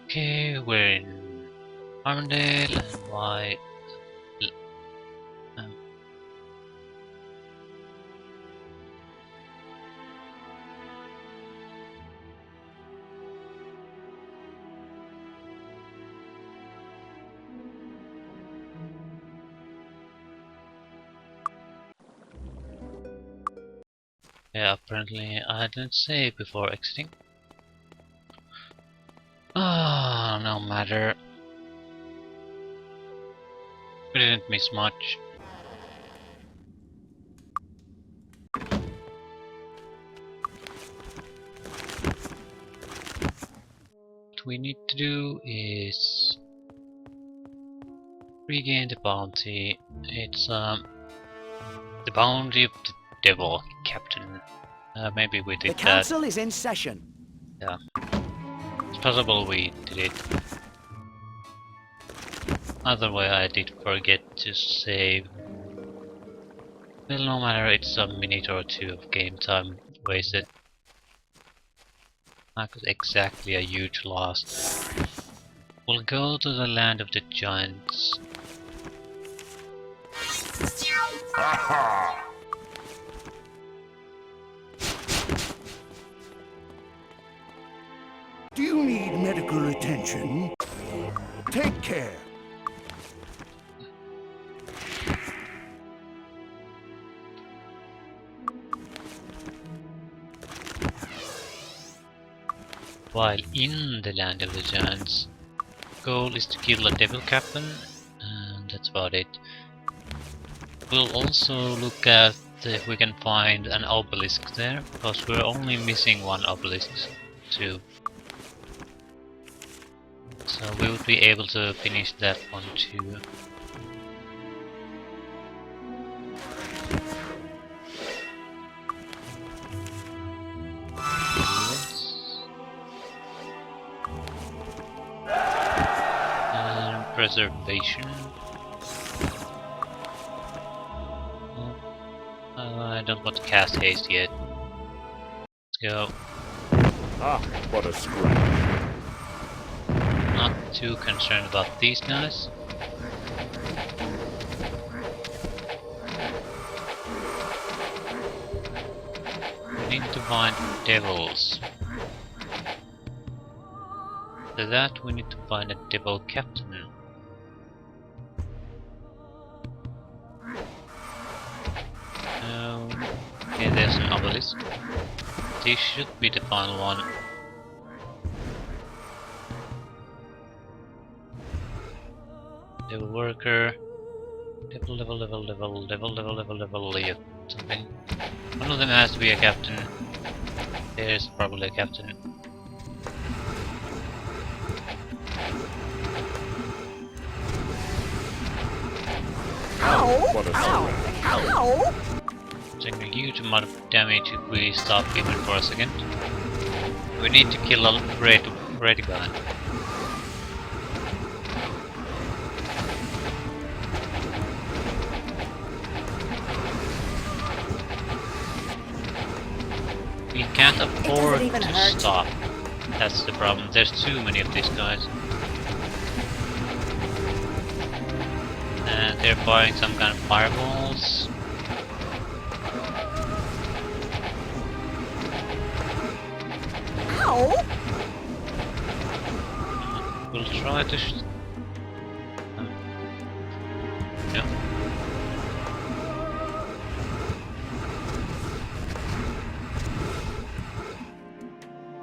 Okay, we're in Armandale, and why? Um, yeah, apparently I didn't save before exiting. Ah, no matter. We didn't miss much. What we need to do is regain the bounty. It's the bounty of the devil captain. Maybe we did The council is in session. that. Yeah, it's possible we did it. Either way, I did forget to save. Well, no matter, it's a minute or two of game time wasted. Not exactly a huge loss. We'll go to the land of the giants. Do you need medical attention? Take care. While in the land of the giants, goal is to kill a devil captain, and that's about it. We'll also look at if we can find an obelisk there, because we're only missing one obelisk too. So we would be able to finish that one too. Preservation. I don't want to cast haste yet. Let's go. Ah, what a scratch. Not too concerned about these guys. We need to find devils. For that we need to find a devil captain. Okay, there's an obelisk. This should be the final one. Devil worker. Devil, yeah, something. One of them has to be a captain. There's probably a captain. Ow! What a scratch. Ow! Taking a huge amount of damage if we stop even for a second. We need to kill a red guy. We can't afford to stop. That's the problem. There's too many of these guys. And they're firing some kind of fireballs. Ow! We'll try to no.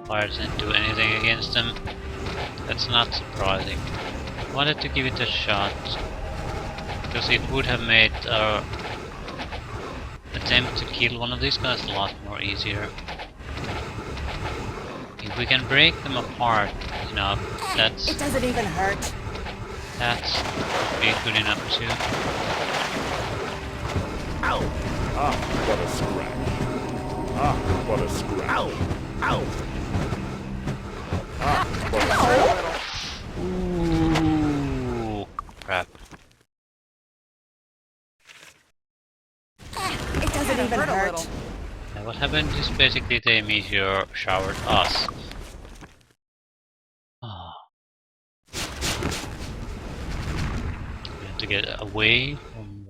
Fire didn't do anything against them. That's not surprising. Wanted to give it a shot, because it would have made our attempt to kill one of these guys a lot more easier. If we can break them apart enough, that's... It doesn't even hurt. That's be good enough too. Ow! Ah, what a scratch. Ah, what a scratch. Ow! Ow! Ah, what a scratch. Ooh, crap. It doesn't even hurt. And what happened is basically the meteor showered us. to get away from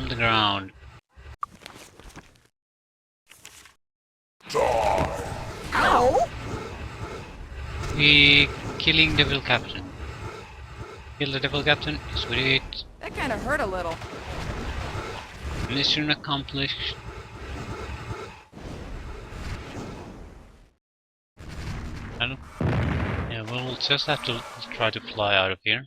the ground. Ow! We killing Devil Captain. Kill the Devil Captain. Sweet. That kind of hurt a little. Mission accomplished. And yeah, we'll just have to try to fly out of here.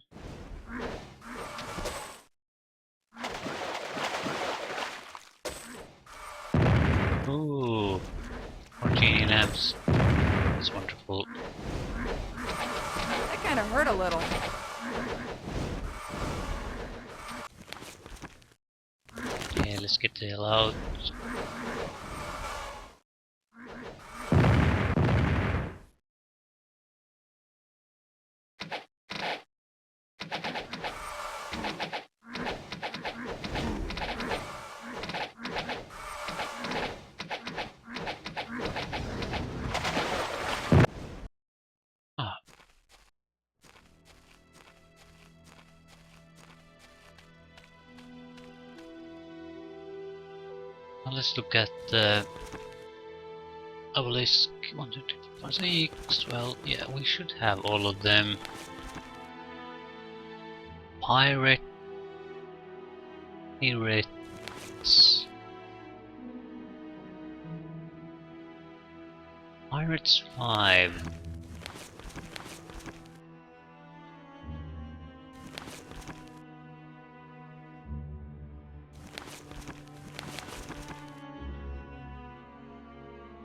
Ooh, 14 amps. That's wonderful. That kind of hurt a little. Yeah, let's get the hell out. Ah. Well, let's look at the obelisk. 1, 2, 3, 4, 5, 6. Well, yeah, we should have all of them. Pirates 5.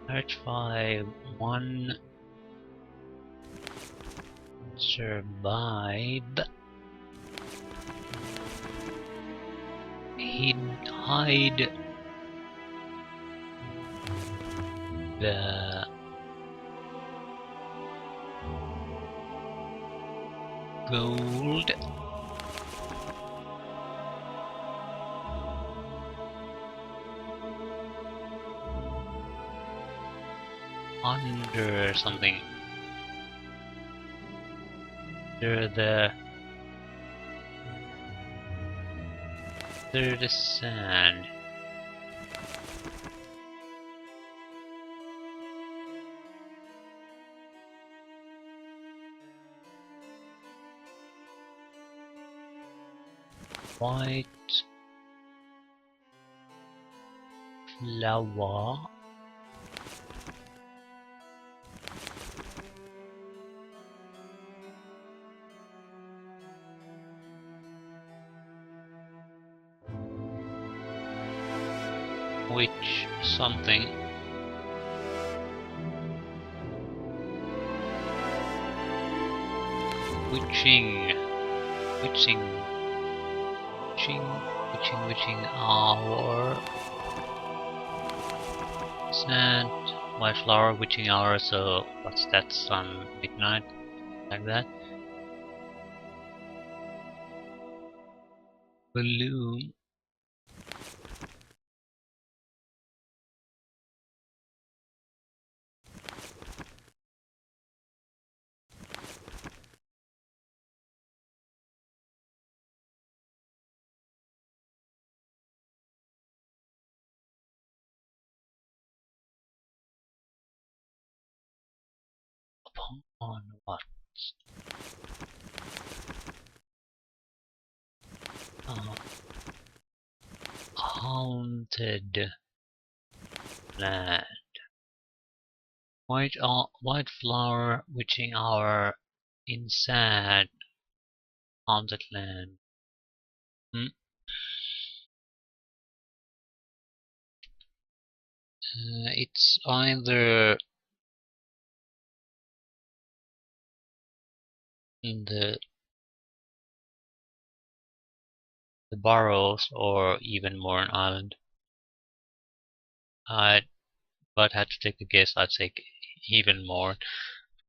Pirate 5, 1 survive. Hide the gold. Under something. Under the sand. White flower. Which something. Witching hour. Sand, white flower, witching hour, so what's that, sun, midnight, like that. Balloon. On what? Haunted land. White flower, witching hour, inside haunted land. It's either in the Barrows or even Mourne Island. But had to take a guess, I'd say even more,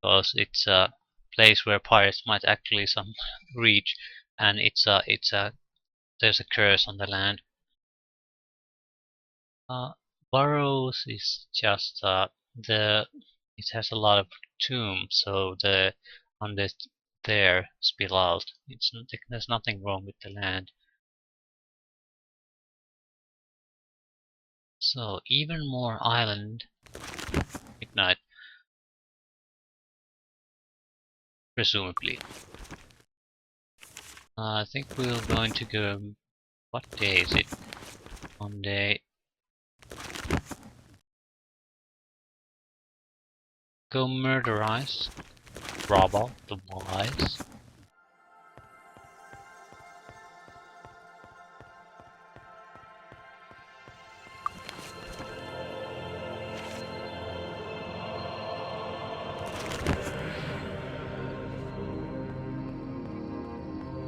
because it's a place where pirates might actually reach, and there's a curse on the land. Burrows is just it has a lot of tombs, so on the there spill out. There's nothing wrong with the land. So even more island ignite, presumably. I think we're going to go. What day is it? Monday. Go murderize Rabba the Wise.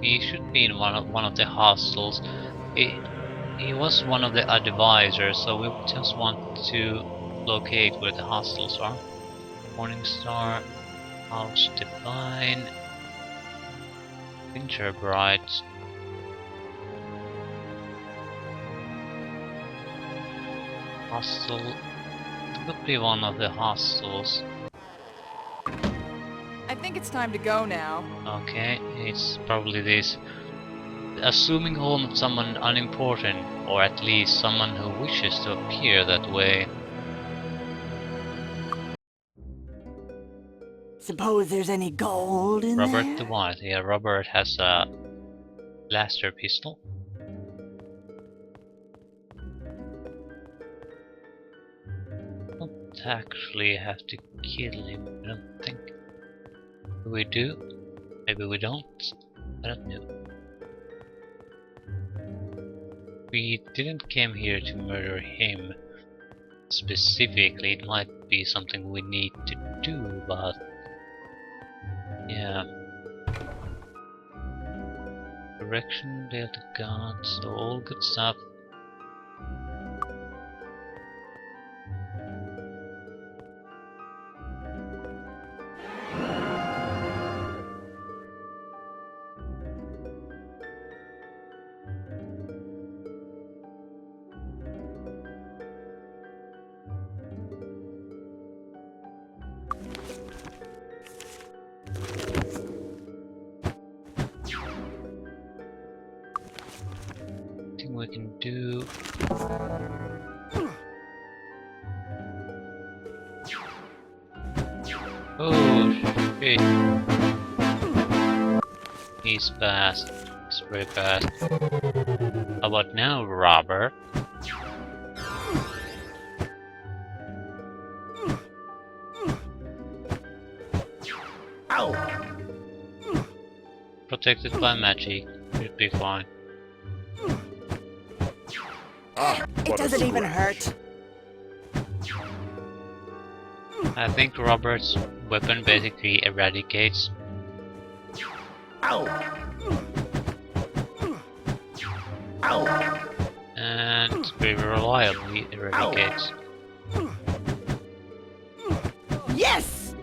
He should be in one of the hostels. He was one of the advisors, so we just want to locate where the hostels are. Morningstar, House Divine, Winter Bright, Hostel. It could be one of the hostels. I think it's time to go now. Okay, it's probably this. Assuming home of someone unimportant, or at least someone who wishes to appear that way. Suppose there's any gold in Robert there? the Wise. Yeah, Robert has a blaster pistol. Don't actually have to kill him, I don't think. We do. Maybe we don't. I don't know. We didn't came here to murder him specifically. It might be something we need to do, but yeah. Direction, Delta Guard, so all good stuff. We can do. Oh shit! He's fast. He's very fast. How about now, Robert? Ow! Protected by magic. Should be fine. Ah, It what a doesn't even scratch. hurt. I think Robert's weapon basically eradicates. Ow! Ow! And very reliably eradicates. Yes!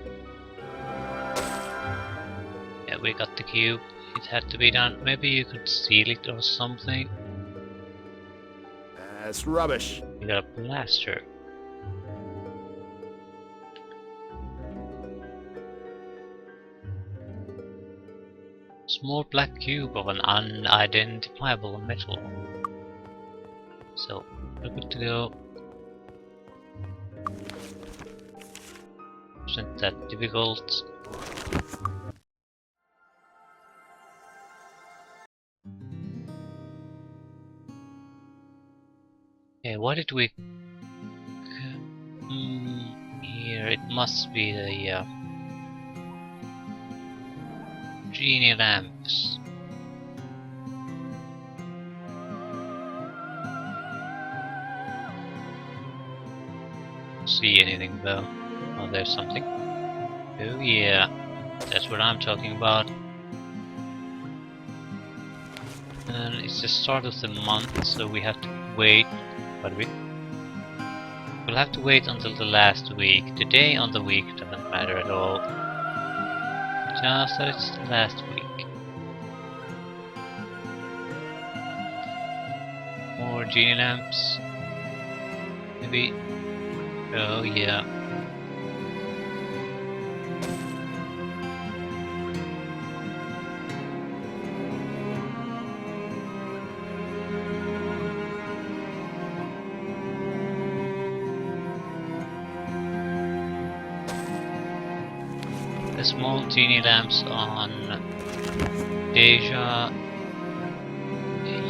Yeah, we got the cube. It had to be done. Maybe you could steal it or something. That's rubbish. You got a blaster. Small black cube of an unidentifiable metal. So, we're good to go. Isn't that difficult? Okay, what did we... here, it must be the genie lamps. See anything though? Oh, there's something. Oh yeah, that's what I'm talking about. And it's the start of the month, so we have to wait. What week? We'll have to wait until the last week. The day on the week doesn't matter at all. Just that it's the last week. More genie lamps. Maybe. Oh yeah. the small teeny lamps on Deja,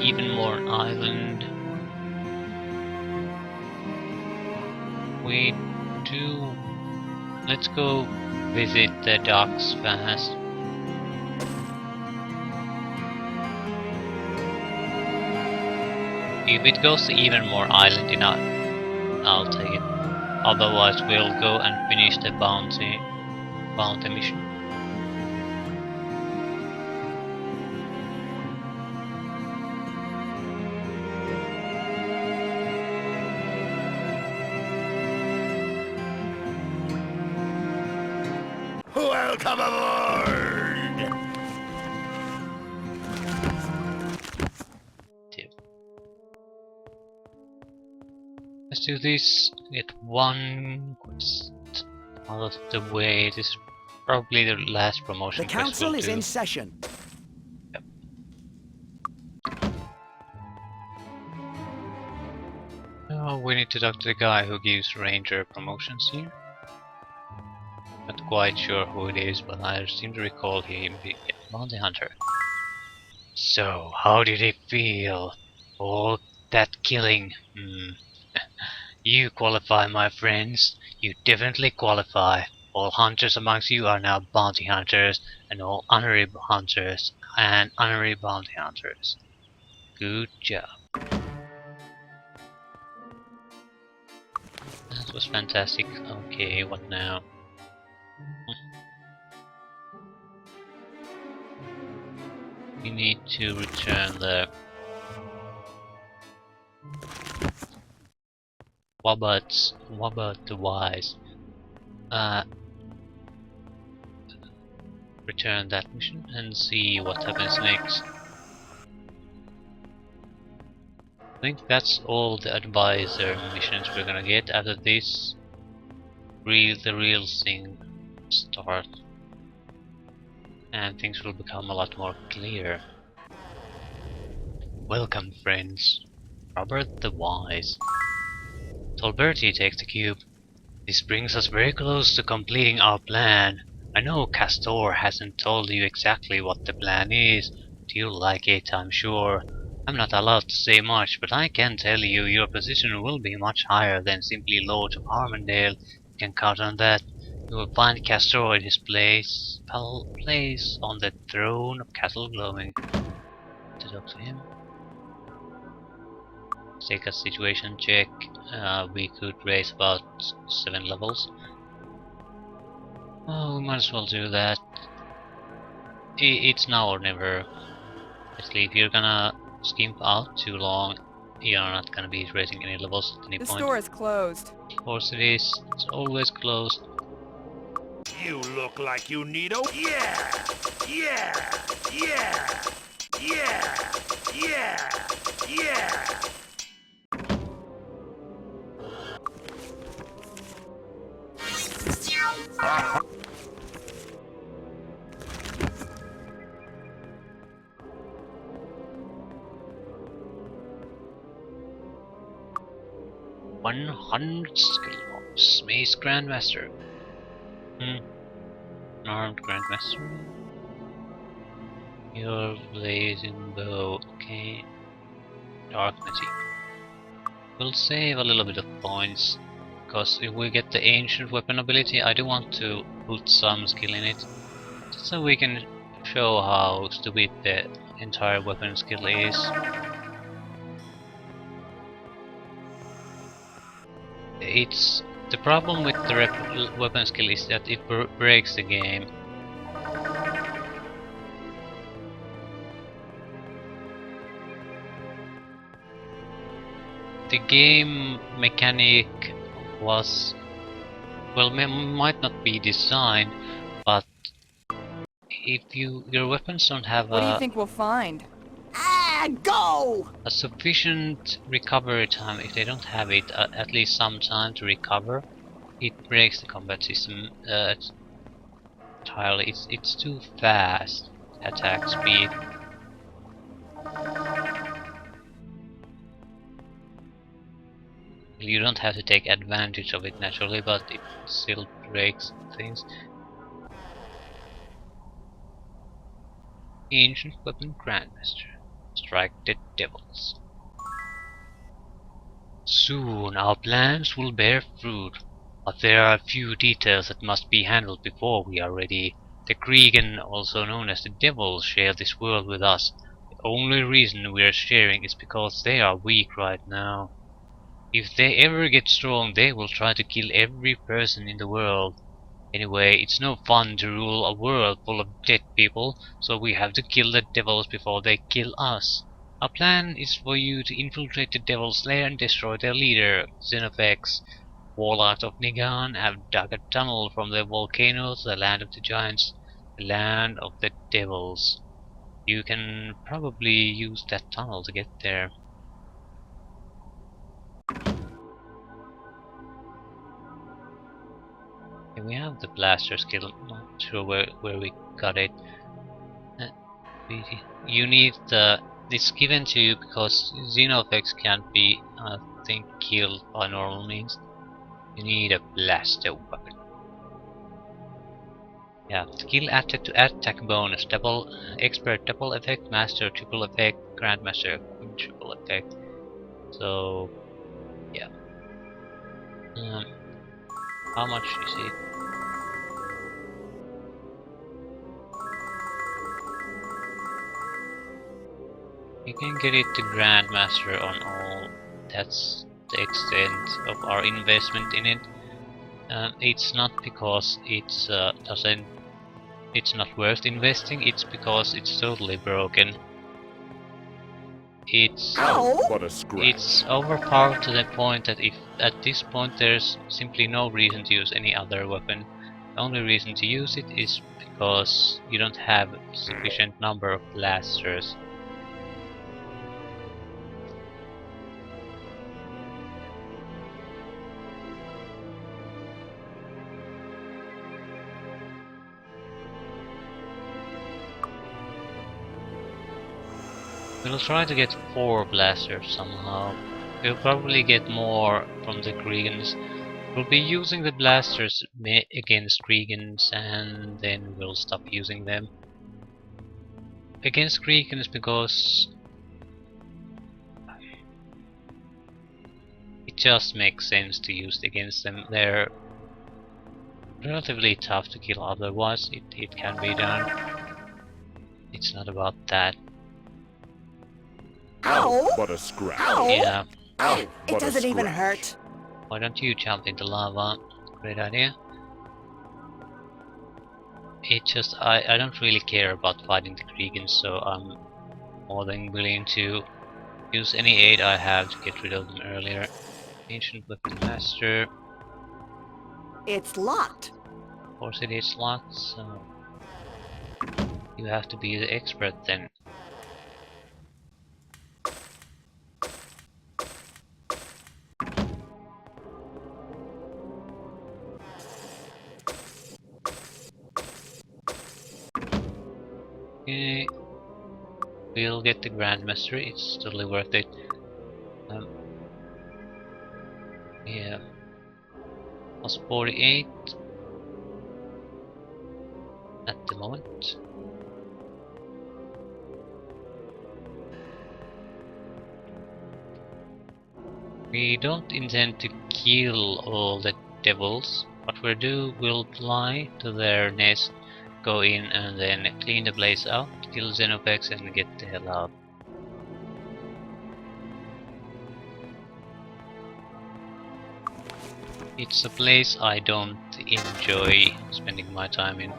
even more Island. We do. Let's go visit the docks fast. If it goes to even more Island, I'll take it. Otherwise, we'll go and finish the bounty mission. Welcome aboard! Let's do this. Get one quest out of the way. This is probably the last promotion The quest council we'll is do. in session. Oh, we need to talk to the guy who gives ranger promotions here. Not quite sure who it is, but I seem to recall him being a bounty hunter. So, how did it feel? All that killing? You qualify, my friends. You definitely qualify. All hunters amongst you are now bounty hunters, and all honorary hunters and honorary bounty hunters. Good job. That was fantastic. Okay, what now? We need to return the Wobbat the Wise. Return that mission and see what happens next. I think that's all the advisor missions we're gonna get. After this, the real thing starts, and things will become a lot more clear. Welcome, friends. Robert the Wise. Tolberti takes the cube. This brings us very close to completing our plan. I know Castor hasn't told you exactly what the plan is, but you'll like it, I'm sure. I'm not allowed to say much, but I can tell you your position will be much higher than simply Lord of Armandale. You can count on that. You will find Castor in his place on the throne of Castle Gloaming. To talk to him. Take a situation check. We could raise about 7 levels. Oh, we might as well do that. It's now or never. Basically, if you're gonna skimp out too long, you're not gonna be raising any levels at any The point. store is closed. Of course it is. It's always closed. You look like you need a... Yeah! Yeah! Yeah! Yeah! Yeah! Yeah! One 100 skill ups. Mace Grandmaster. Armed Grandmaster. Your blazing bow. Okay. Dark Magic. We'll save a little bit of points, because if we get the ancient weapon ability, I do want to put some skill in it, just so we can show how stupid the entire weapon skill is. It's the problem with the weapon skill is that it breaks the game. The game mechanic was, well, might not be designed, but if your weapons don't have What do you think we'll find? Ah, go! a sufficient recovery time, if they don't have it, at least some time to recover, it breaks the combat system entirely. It's too fast attack speed. You don't have to take advantage of it naturally, but it still breaks things. Ancient Weapon Grandmaster. Strike the devils. Soon our plans will bear fruit, but there are a few details that must be handled before we are ready. The Cregan, also known as the Devils, share this world with us. The only reason we are sharing is because they are weak right now. If they ever get strong, they will try to kill every person in the world. Anyway, it's no fun to rule a world full of dead people, so we have to kill the devils before they kill us. Our plan is for you to infiltrate the Devil's Lair and destroy their leader, Xenofex. Warlocks of Nigan have dug a tunnel from the volcano to the land of the giants, the land of the devils. You can probably use that tunnel to get there. Okay, we have the blaster skill, not sure where we got it. You need the... It's given to you because Xenofex can't be, I think, killed by normal means. You need a blaster weapon. Yeah, skill added to attack bonus, double expert double effect, master triple effect, grandmaster triple effect. So yeah. How much is it? You can get it to grandmaster on all. That's the extent of our investment in it. It's not because it's it's not worth investing, it's because it's totally broken. It's But a scratch. It's overpowered to the point that if at this point there's simply no reason to use any other weapon. The only reason to use it is because you don't have sufficient number of blasters. We'll try to get 4 blasters somehow. We'll probably get more from the Kriegans. We'll be using the blasters against Kriegans and then we'll stop using them. Against Kriegans because it just makes sense to use against them. They're relatively tough to kill, otherwise it can be done. It's not about that. Ow! But a scratch. Ow! Yeah, Ow! It What a doesn't even scratch. hurt. why don't you jump into lava? Great idea. It just, I don't really care about fighting the Kriegans, so I'm more than willing to use any aid I have to get rid of them earlier. Ancient Weapon Master. It's locked. Of course it is locked, so you have to be the expert then. Okay, we'll get the Grandmaster, it's totally worth it. Yeah, plus 48 at the moment. We don't intend to kill all the devils. What we'll fly to their nest, go in and then clean the place out, kill Xenofex and get the hell out. It's a place I don't enjoy spending my time in.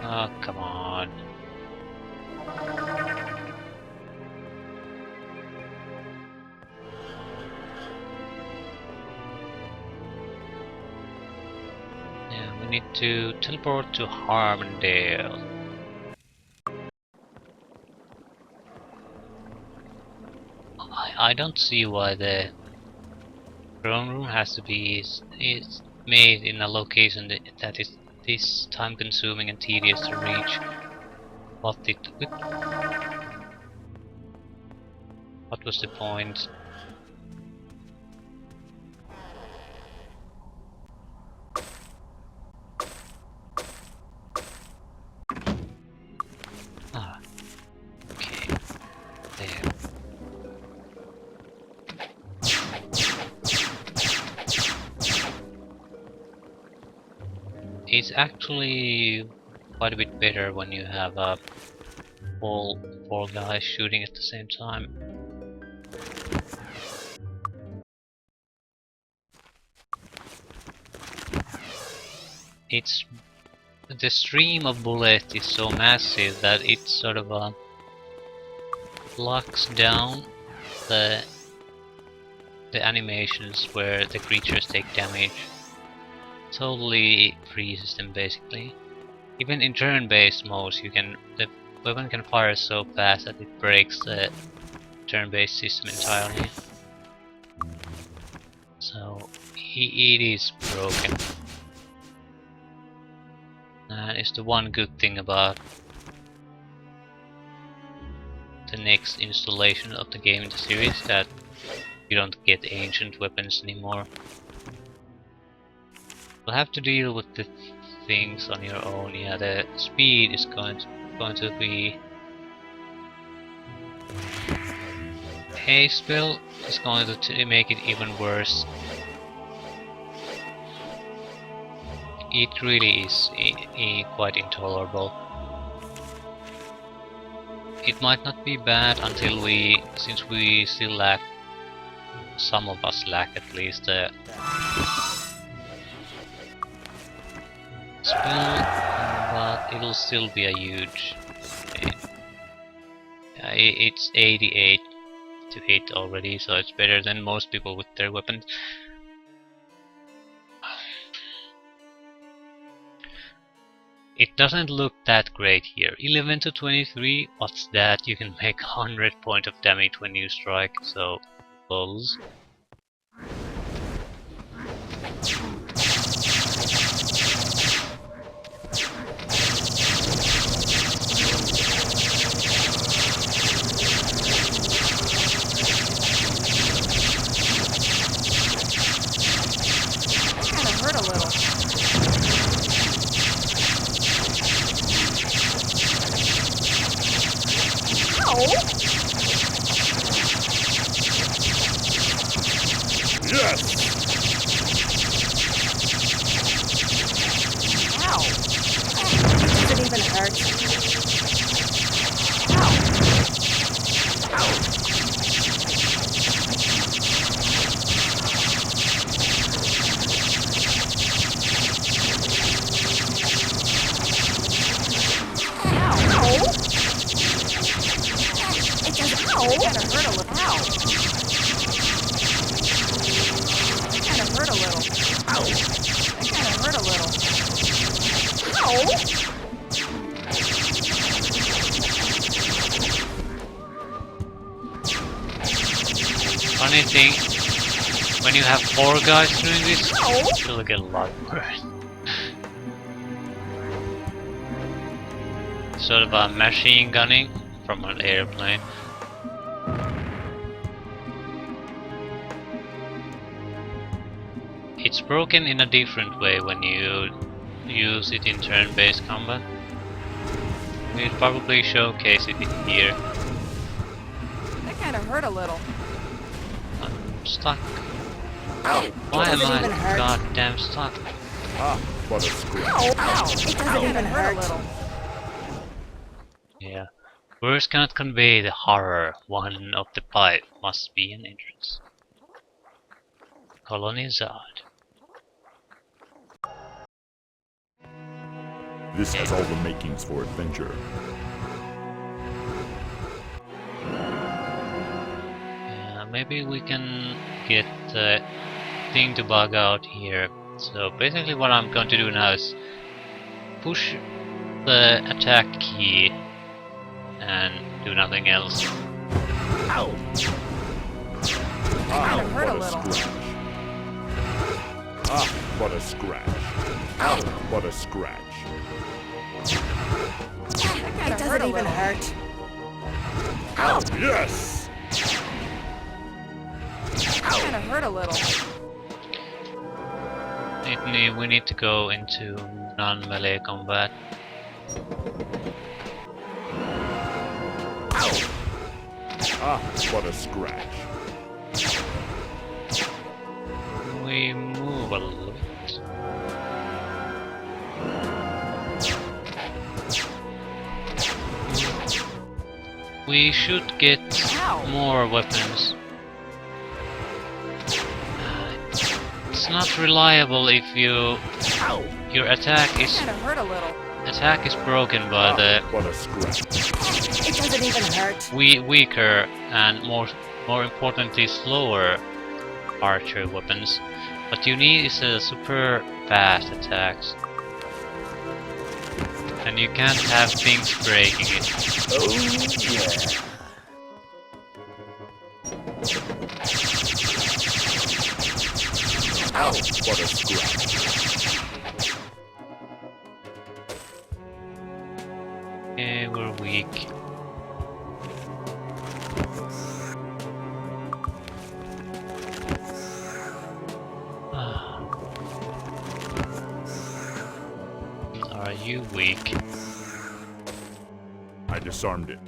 Oh, come on. Yeah, we need to teleport to Harmondale. I don't see why the throne room has to be is made in a location that is this time consuming and tedious to reach. What was the point? It's actually quite a bit better when you have all 4 guys shooting at the same time. It's the stream of bullets is so massive that it sort of locks down the animations where the creatures take damage. Totally freezes them basically. Even in turn-based modes, the weapon can fire so fast that it breaks the turn-based system entirely. So it is broken. And it's the one good thing about the next installation of the game in the series, that you don't get ancient weapons anymore. You'll have to deal with the things on your own. Yeah, the speed is going to be haste spell is going to make it even worse. It really is quite intolerable. It might not be bad until since we still lack, some of us lack at least the spell, but it'll still be a huge pain. It's 88 to hit already, so it's better than most people with their weapons. It doesn't look that great here. 11 to 23, what's that? You can make 100 points of damage when you strike, so close. Hurt a little. Yes! Ow! Does it even hurt? Ow! Ow! It kinda hurt a little. Ow! It kinda hurt a little. Ow! It kinda hurt a little. Ow! Funny thing, when you have 4 guys doing this, Ow! it'll get a lot worse. Sort of a machine gunning from an airplane. It's broken in a different way when you use it in turn-based combat. We'll probably showcase it here. That kind of hurt a little. I'm stuck. Ow! Why am Does it I even hurt? goddamn stuck? Ah, what a scratch. Ow! Ow! It doesn't even hurt. A little. Yeah. Words cannot convey the horror. One of the 5 must be an entrance. Colony Zod. This has all the makings for adventure. Yeah, maybe we can get the thing to bug out here. So basically what I'm going to do now is push the attack key and do nothing else. Ow! Ah, kinda hurt a what little. scratch. Ah, what a scratch. Ow! What a scratch. It hurt doesn't a even little. hurt. Ow! Yes! Kind of hurt a little. We need to go into non-melee combat. Ah, what a scratch. We move a little bit. We should get Ow. more weapons. It's not reliable if your attack That is kind of hurt a little. broken by the What a scratch. It doesn't even hurt. weaker and more importantly slower archer weapons. What you need is a super fast attacks. And you can't have things breaking it. Oh, yeah. What a scratch. Okay, we're weak. Are you weak? I disarmed it.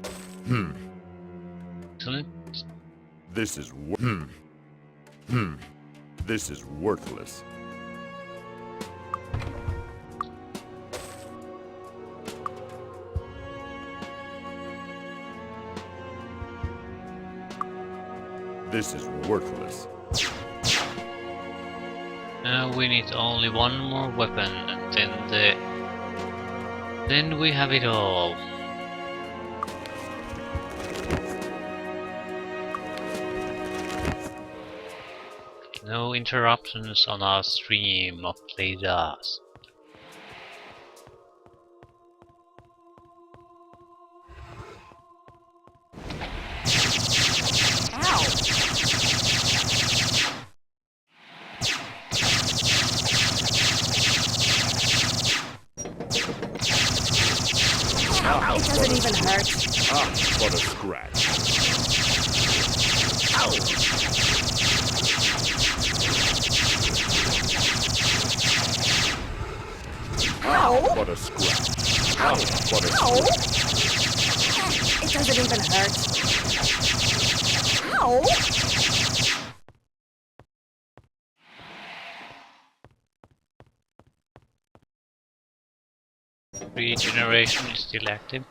Excellent. This is This is worthless. This is worthless. Now we need only one more weapon, and then we have it all. No interruptions on our stream of Playdas. It doesn't even hurt. What a scratch. Ow! What a scratch. What a Ow! scratch. It doesn't even hurt. Ow! Regeneration is still active.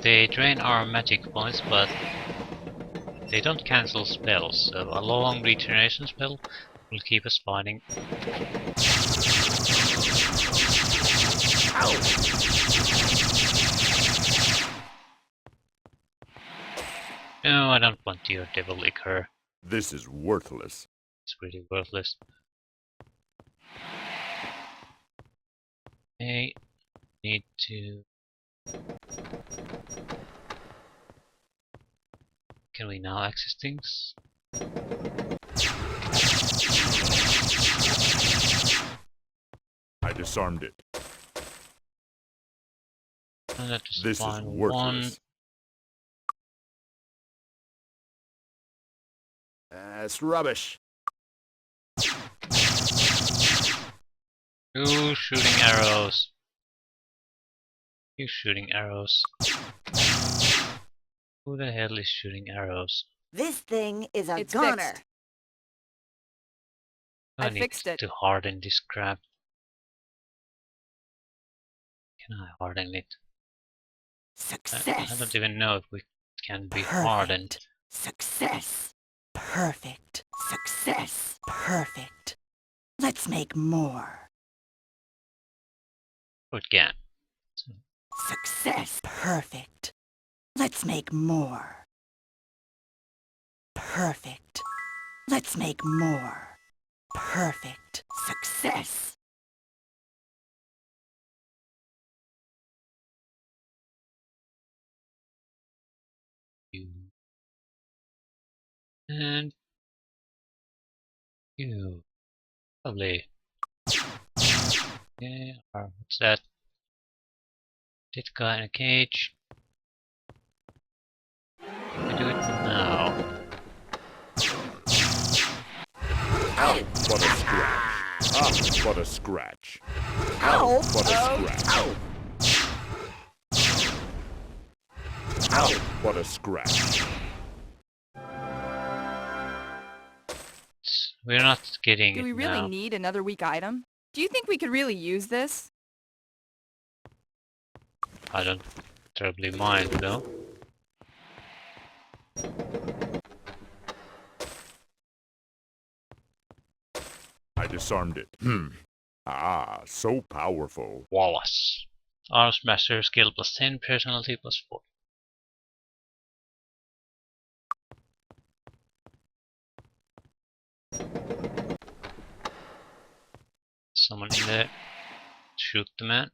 They drain our magic points, but they don't cancel spells, so a long regeneration spell will keep us fighting. No, I don't want your devil ichor. This is worthless. It's really worthless. Okay, need to... Can we now access things? I disarmed it. And that is This is one. worthless. That's rubbish. You shooting arrows. You shooting arrows. Who the hell is shooting arrows? This thing is a It's goner. fixed. I I need fixed it. to harden this crap. Can I harden it? I Success. don't even know if we can be Perfect. hardened. Success. Perfect. Success. Perfect. Let's make more. We can. Success. Perfect. Let's make more. Perfect. Let's make more. Perfect. Success. You. And you. Lovely. Okay, what's that? Dead guy in a cage. We do it now. What a scratch. What a scratch. Ow! What a scratch. What a scratch. We're not getting Do it we really now. need another weak item? Do you think we could really use this? I don't terribly mind though. I disarmed it. Ah, so powerful. Wallace. Arms Master skill plus 10, personality plus 4. Someone in there. Shoot the man.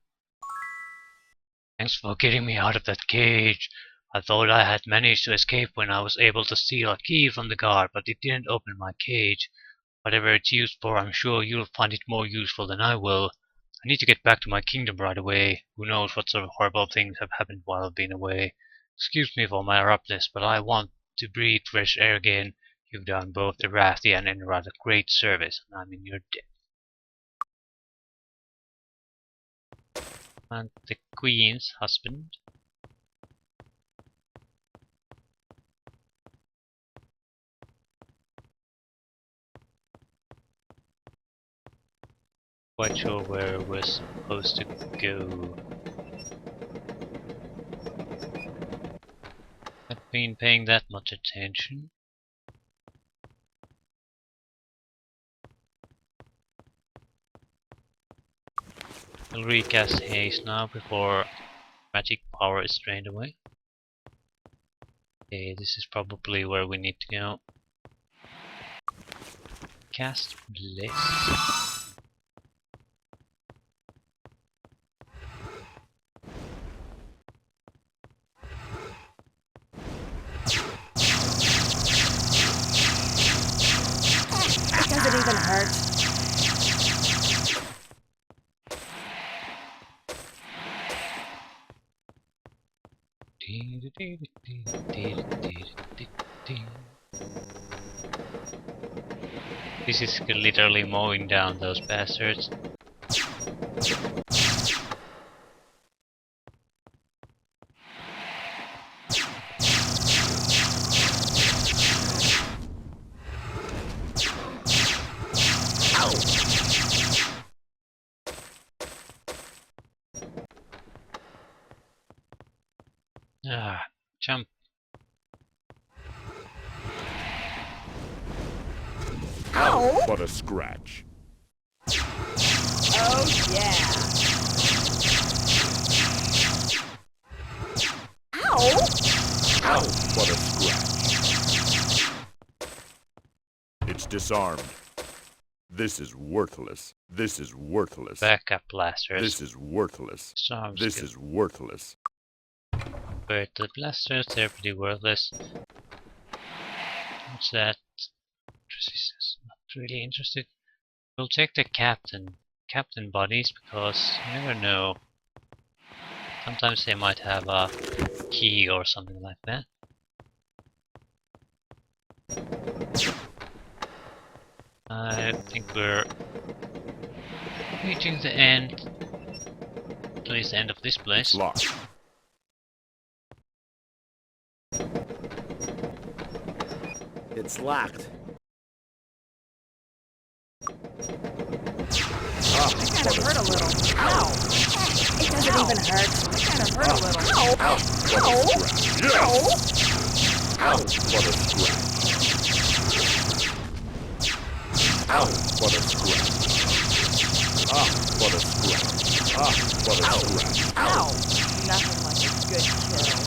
Thanks for getting me out of that cage. I thought I had managed to escape when I was able to steal a key from the guard, but it didn't open my cage. Whatever it's used for, I'm sure you'll find it more useful than I will. I need to get back to my kingdom right away. Who knows what sort of horrible things have happened while I've been away. Excuse me for my abruptness, but I want to breathe fresh air again. You've done both Erathi and Enrad a great service, and I'm in your debt. And the Queen's husband. Quite sure where we're supposed to go. Haven't been paying that much attention. I'll recast haste now before magic power is drained away. Okay, this is probably where we need to go. Cast Bless. Does it even hurt? This is literally mowing down those bastards. Ah, jump. Ow! But a scratch. Oh yeah! Ow! But a scratch. It's disarmed. This is worthless. This is worthless. Backup blasters. This is worthless. Sounds This good. is worthless. But the blasters, they're pretty worthless. What's that? Resistance. Not really interested. We'll take the captain bodies, because you never know. Sometimes they might have a key or something like that. I think we're reaching the end. At least the end of this place. Locked. It's locked. That kind of hurt a little. Ow! It doesn't even hurt. That kind of hurt a little. Ow! Ow! Ow! But a scratch. But a scratch. But a scratch. But a scratch. Ow! Nothing like a good kill.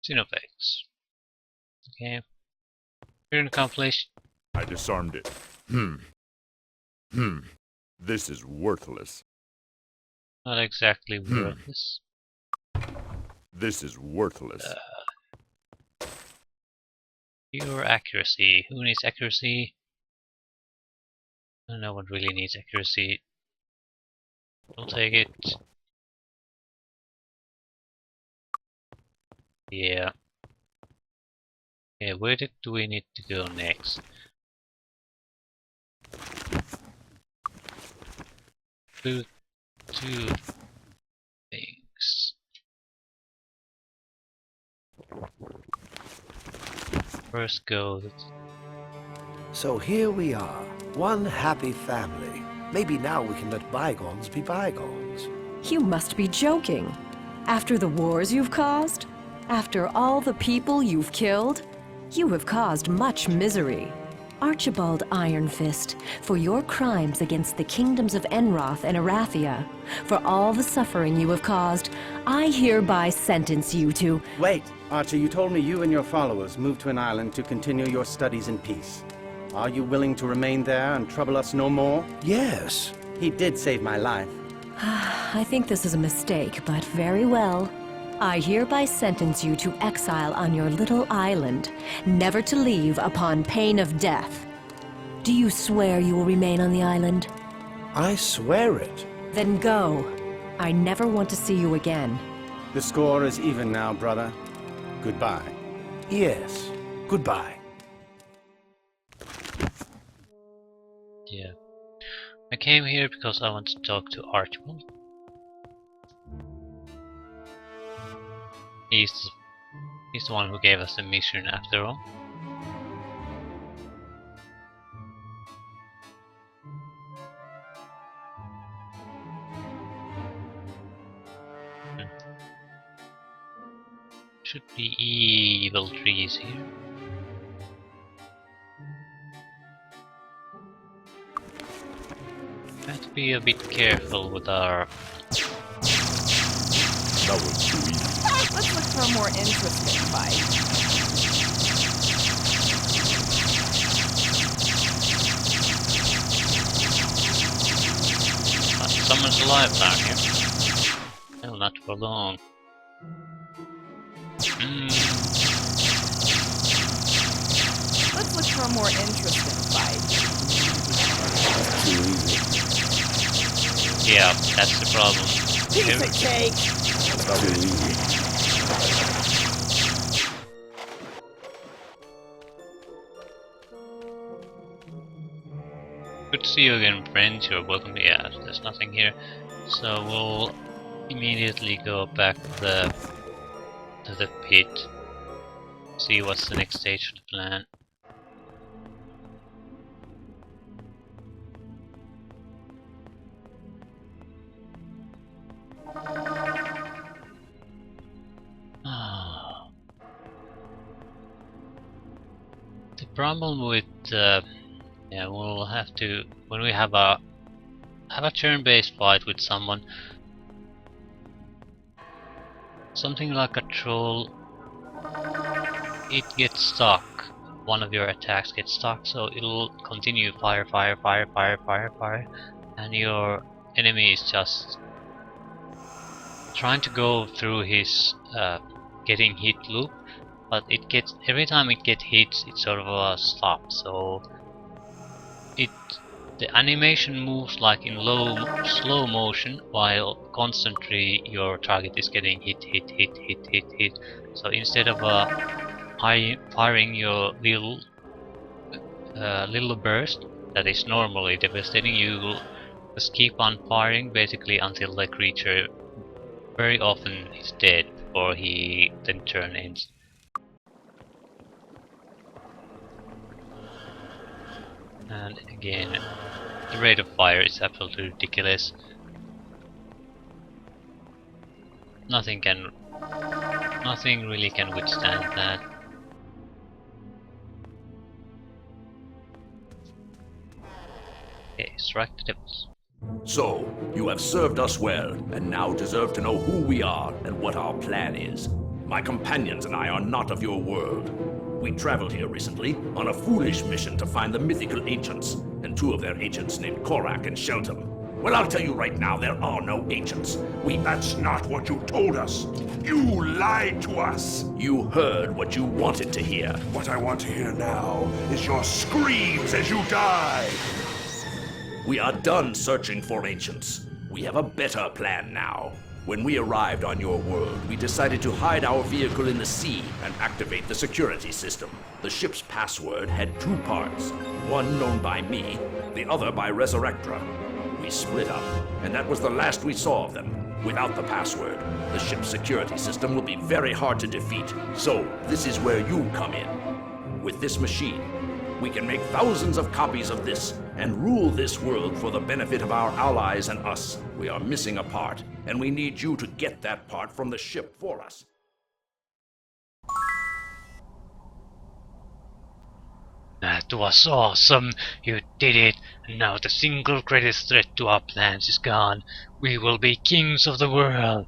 Xenophage. Okay. Mission accomplished. I disarmed it. This is worthless. Not exactly worthless. This is worthless. Pure accuracy. Who needs accuracy? No one really needs accuracy. We'll take it. Yeah. Yeah, where do we need to go next? Two things. First go. So here we are, one happy family. Maybe now we can let bygones be bygones. You must be joking. After the wars you've caused? After all the people you've killed? You have caused much misery. Archibald Iron Fist, for your crimes against the kingdoms of Enroth and Arathia, for all the suffering you have caused, I hereby sentence you to... Wait, Archer, you told me you and your followers moved to an island to continue your studies in peace. Are you willing to remain there and trouble us no more? Yes. He did save my life. I think this is a mistake, but very well. I hereby sentence you to exile on your little island, never to leave upon pain of death. Do you swear you will remain on the island? I swear it. Then go. I never want to see you again. The score is even now, brother. Goodbye. Yes. Goodbye. Yeah. I came here because I want to talk to Archibald. He's the one who gave us the mission after all. Should be evil trees here. Have to be a bit careful with our... That was too easy. Let's look for a more interesting fight. Someone's alive down here. No, not for long. Let's look for a more interesting fight. Yeah, that's the problem. Piece of cake. That was easy. Good to see you again, friends. You're welcome. Yeah, there's nothing here. So we'll immediately go back to the pit. See what's the next stage of the plan. The problem with yeah, we'll have to, when we have a turn-based fight with someone, something like a troll, it gets stuck. One of your attacks gets stuck, so it'll continue fire, and your enemy is just trying to go through his getting hit loop, but it gets, every time it gets hit, it sort of stops. So the animation moves like in slow motion, while constantly your target is getting hit. So instead of firing your little burst that is normally devastating, you will just keep on firing basically until the creature very often is dead before he then turn ends. And again, the rate of fire is absolutely ridiculous. Nothing really can withstand that. Okay, strike the devils. So, you have served us well, and now deserve to know who we are and what our plan is. My companions and I are not of your world. We traveled here recently on a foolish mission to find the mythical ancients, and two of their agents named Korak and Shelton. Well, I'll tell you right now, there are no ancients. That's not what you told us. You lied to us. You heard what you wanted to hear. What I want to hear now is your screams as you die. We are done searching for ancients. We have a better plan now. When we arrived on your world, we decided to hide our vehicle in the sea and activate the security system. The ship's password had two parts, one known by me, the other by Resurrectra. We split up, and that was the last we saw of them. Without the password, the ship's security system will be very hard to defeat. So, this is where you come in. With this machine, we can make thousands of copies of this and rule this world for the benefit of our allies and us. We are missing a part, and we need you to get that part from the ship for us. That was awesome! You did it! And now the single greatest threat to our plans is gone. We will be kings of the world!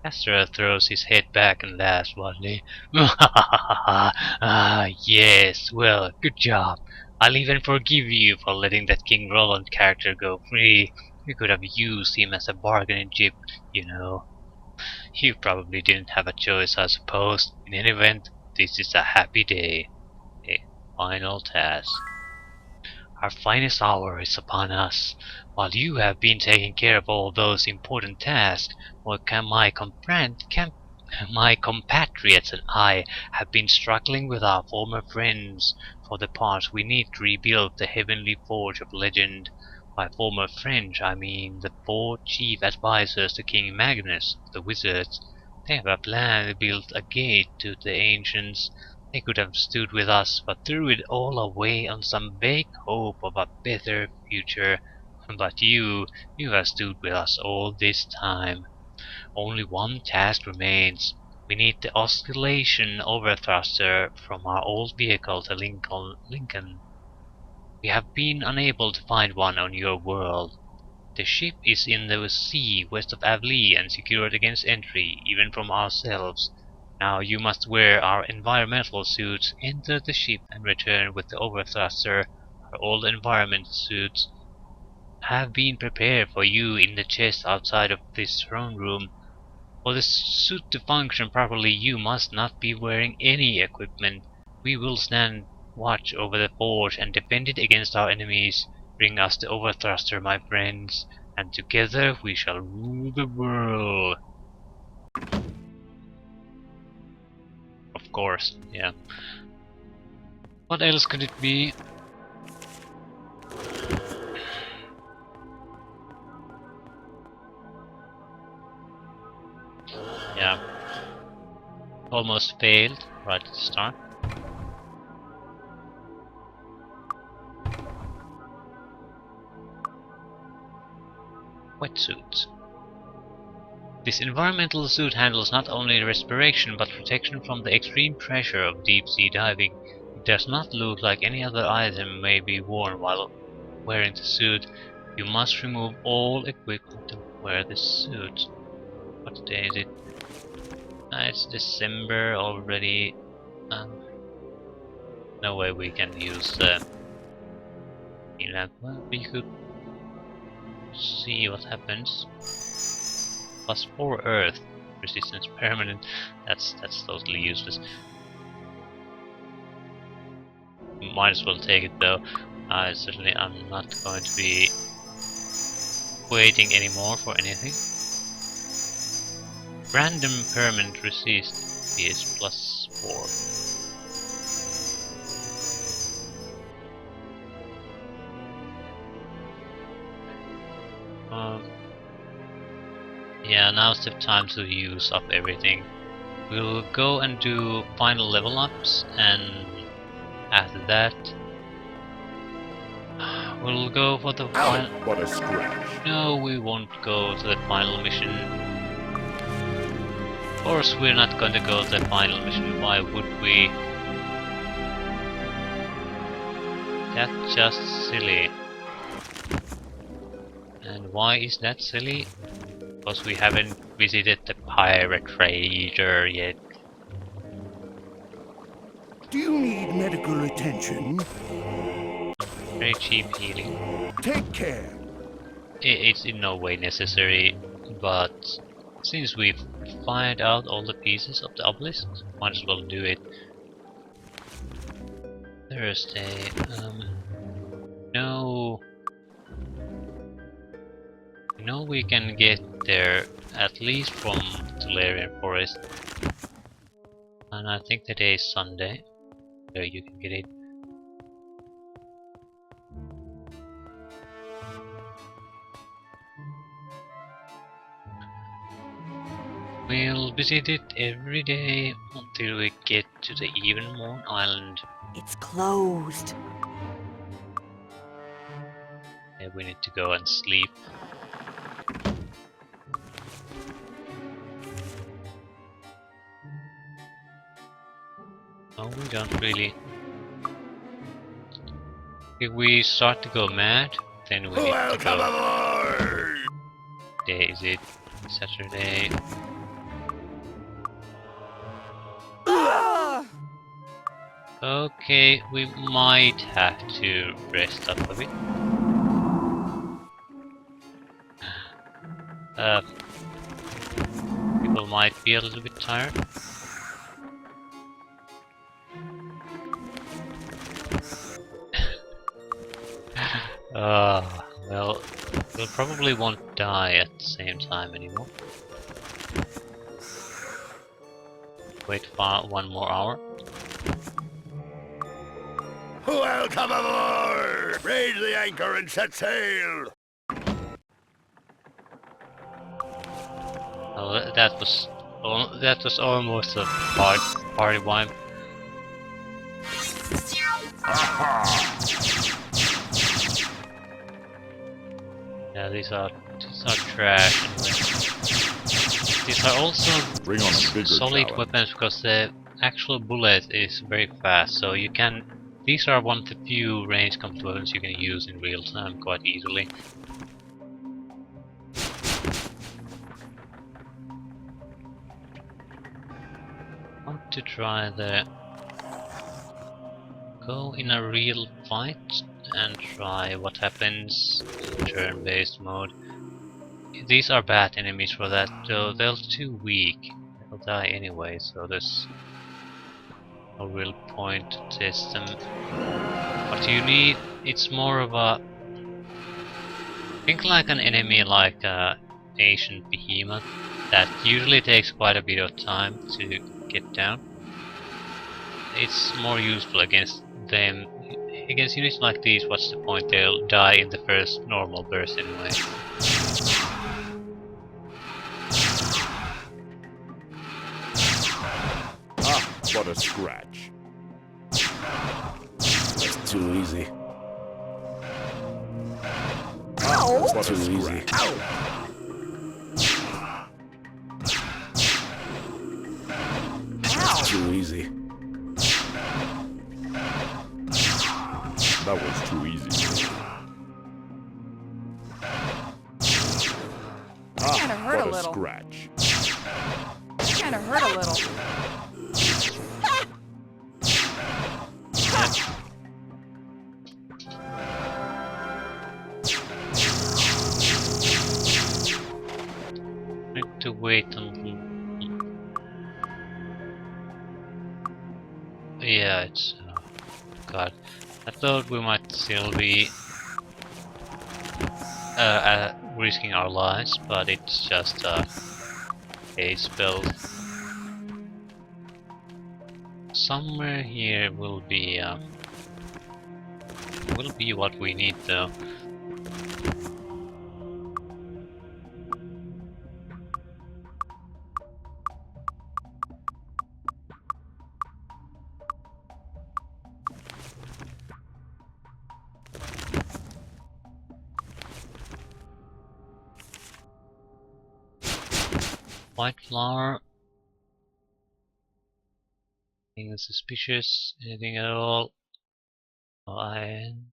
Castor throws his head back and laughs wildly. Ah, yes, well, good job. I'll even forgive you for letting that King Roland character go free. You could have used him as a bargaining chip, you know. You probably didn't have a choice, I suppose. In any event, this is a happy day. A final task. Our finest hour is upon us. While you have been taking care of all those important tasks, my compatriots and I have been struggling with our former friends for the parts we need to rebuild the Heavenly Forge of Legend. By former friends, I mean the 4 chief advisors to King Magnus of the Wizards. They have a plan to build a gate to the ancients. They could have stood with us, but threw it all away on some vague hope of a better future. But you have stood with us all this time. Only one task remains. We need the oscillation overthruster from our old vehicle to Lincoln. We have been unable to find one on your world. The ship is in the sea west of Avlee and secured against entry, even from ourselves. Now you must wear our environmental suits, enter the ship and return with the overthruster. Our old environment suits have been prepared for you in the chest outside of this throne room. For the suit to function properly, you must not be wearing any equipment. We will stand watch over the forge and defend it against our enemies. Bring us the overthruster, my friends, and together we shall rule the world. Of course, yeah. What else could it be? Yeah. Almost failed right at the start. Wetsuits. This environmental suit handles not only respiration but protection from the extreme pressure of deep sea diving. It does not look like any other item may be worn while wearing the suit. You must remove all equipment to wear the suit. What day is it? It's December already. No way we can use the well, we could see what happens. +4 Earth resistance permanent. That's totally useless. Might as well take it though. Certainly I'm not going to be waiting anymore for anything. Random permanent resist is +4. Yeah, now's the time to use up everything. We'll go and do final level ups, and after that we'll go for the final. What a scratch. No, we won't go to the final mission. Of course we're not going to go to the final mission, why would we? That's just silly. And why is that silly? Because we haven't visited the pirate trader yet. Do you need medical attention? Very cheap healing. Take care. It's in no way necessary, but since we've found out all the pieces of the obelisk, might as well do it. Thursday. No. No, we can get there at least from Tolarian Forest. And I think the day is Sunday. There you can get it. We'll visit it every day until we get to the Evenmorn Island. It's closed. Okay, we need to go and sleep. Oh, we don't really. If we start to go mad, then we need to go. aboard! Day is it? Saturday. Ah! Okay, we might have to rest up a bit. People might be a little bit tired. Well, we'll probably won't die at the same time anymore. Wait for 1 more hour. Welcome aboard! Raise the anchor and set sail! Oh, that was almost a party wipe. Yeah, these are trash anyway. These are also Bring on a bigger solid tower. weapons because the actual bullet is very fast, so you can. These are one of the few range combat weapons you can use in real time quite easily. Want to try the go in a real fight and try what happens in turn-based mode. These are bad enemies for that, though they're too weak. They'll die anyway, so there's no real point to test them. What you need, it's more of a... Think like an enemy like a ancient behemoth that usually takes quite a bit of time to get down. It's more useful against them. Against units like these, what's the point? They'll die in the first normal burst anyway. What a scratch. That's too easy. What a Too easy. scratch. Too easy. That was too easy. Kinda hurt What a a little. scratch. Kinda hurt a little. Need to wait until. Yeah, it's. God. I thought we might still be risking our lives, but it's just a spell. Somewhere here will be what we need though. White flower. Anything suspicious? Anything at all? Oh, I don't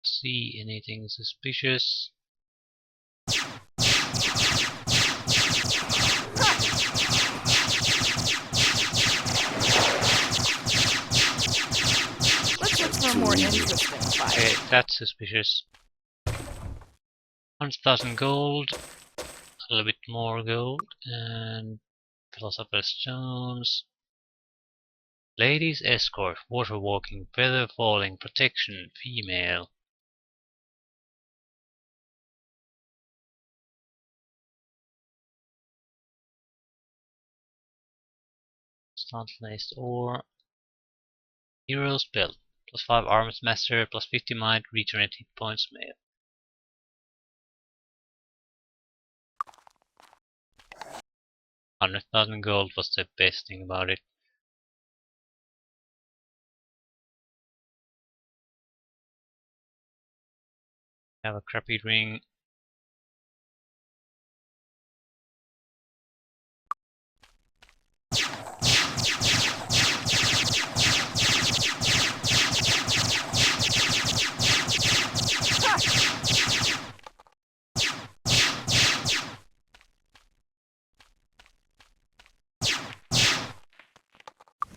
see anything suspicious. Let's look for a more interesting fight. Okay, that's suspicious. 100,000 gold, a little bit more gold, and Philosopher's Stones. Ladies Escort, Water Walking, Feather Falling, Protection, Female. Stunt Laced Ore. Hero Spell. Plus 5 Armor Master, plus 50 Might, regenerate hit points, male. $100,000 gold was the best thing about it. Have a crappy ring.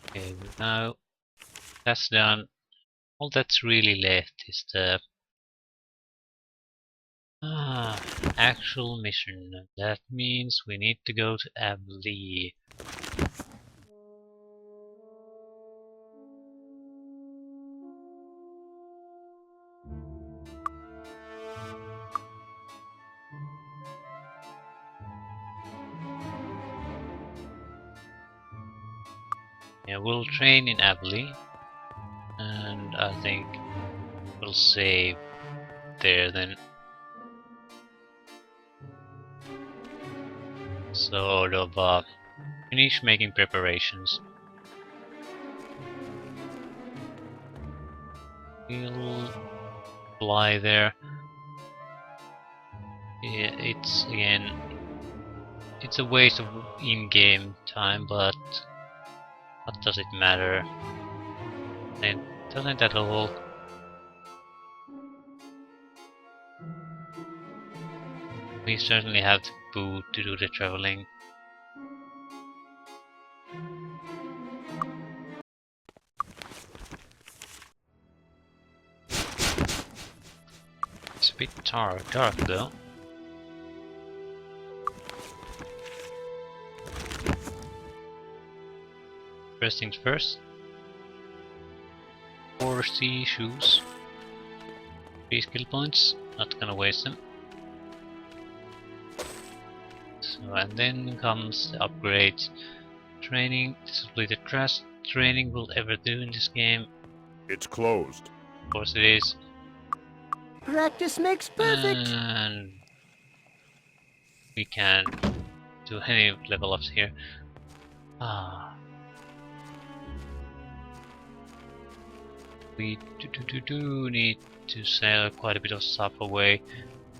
Okay, now that's done. All that's really left is the actual mission. That means we need to go to Avlee. Yeah, we'll train in Avlee, and I think we'll save there then. Sort of finish making preparations. We'll fly there. Yeah, it's again, it's a waste of in-game time, but what does it matter? It doesn't at all. We certainly have the boot to do the traveling. It's a bit dark though. First things first. 4 C shoes. 3 skill points. Not gonna waste them. So, and then comes the upgrades. Training. This will be the best training we'll ever do in this game. It's closed. Of course it is. Practice makes perfect. And we can't do any level ups here. We do need to sell quite a bit of stuff away.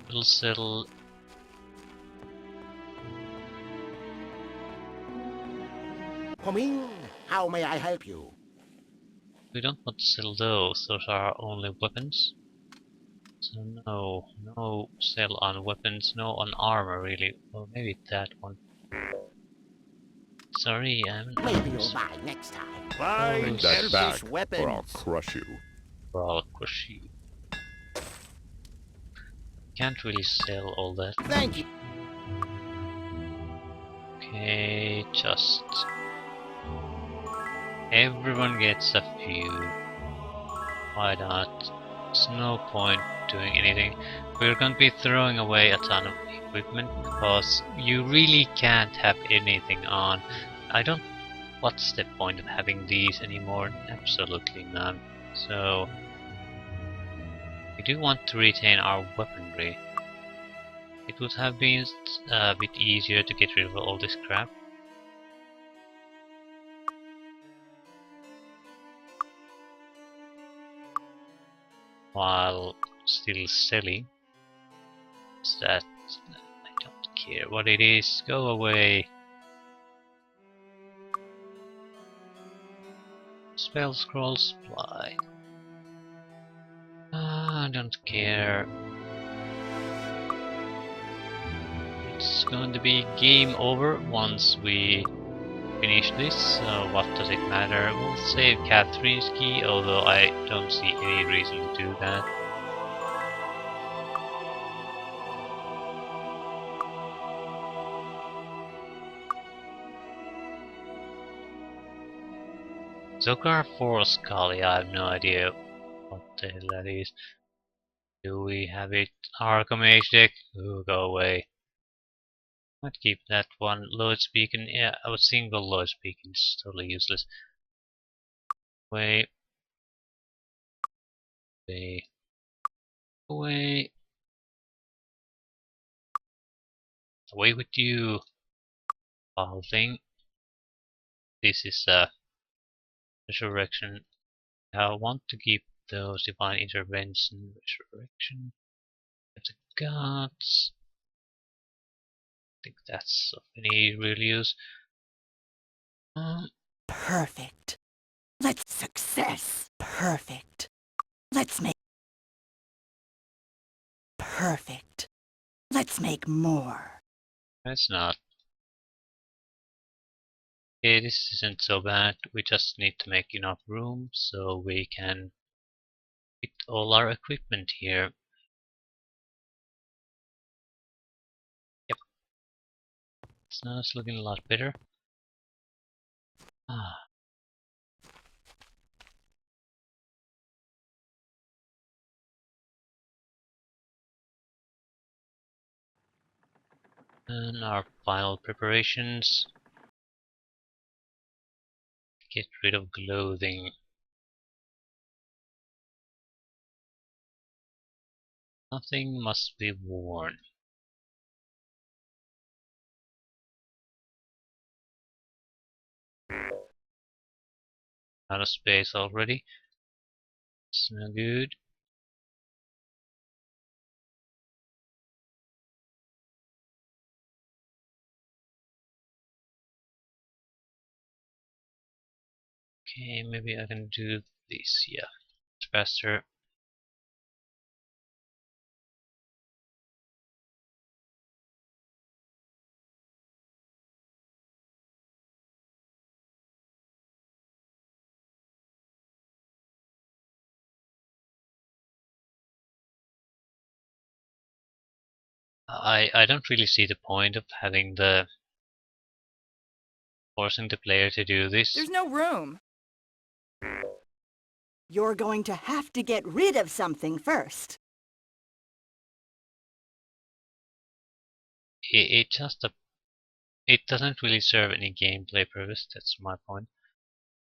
We'll sell. Come in. How may I help you? We don't want to sell those. Those are only weapons. So no sell on weapons, no on armor really. Well, maybe that one. Sorry, I'm Maybe you'll buy next time. Find that Selfish back, weapons. or I'll crush you. I'll crush you. Can't really sell all that. Thank you. Okay, just everyone gets a few. Why not? There's no point doing anything. We're gonna be throwing away a ton of equipment because you really can't have anything on. What's the point of having these anymore? Absolutely none. So we do want to retain our weaponry. It would have been a bit easier to get rid of all this crap. While still selling. Is that I don't care what it is, go away. Spell scroll supply. I don't care. It's going to be game over once we finish this, so what does it matter? We'll save Catherine's key, although I don't see any reason to do that. Zokar Force Kali, I have no idea what the hell that is. Do we have it? Archmage deck? Ooh, go away. Might keep that one. Lloyd's Beacon, yeah, I was single Lloyd's Beacon, it's totally useless. Away. Away. Away. Away with you, foul thing. This is a resurrection. I want to keep those divine intervention, resurrection. Get the guards. I think that's of any real use. Perfect. Let's success. Perfect. Let's make perfect. Let's make more. It's not. Okay, this isn't so bad. We just need to make enough room so we can fit all our equipment here. Yep. So now it's looking a lot better. Ah. And our final preparations. Get rid of clothing. Nothing must be worn. Out of space already. It's no good. Okay, maybe I can do this. Yeah, it's faster. I don't really see the point of having the forcing the player to do this. There's no room. You're going to have to get rid of something first. It doesn't really serve any gameplay purpose. That's my point.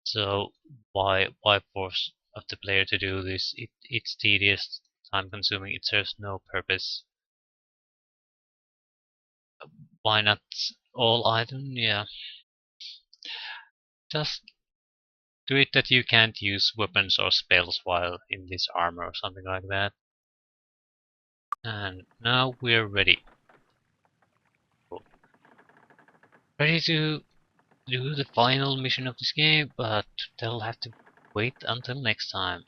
So why force of the player to do this? It's tedious, time consuming. It serves no purpose. Why not all item? Yeah. Just do it that you can't use weapons or spells while in this armor or something like that. And now we're ready. Cool. Ready to do the final mission of this game, but they'll have to wait until next time.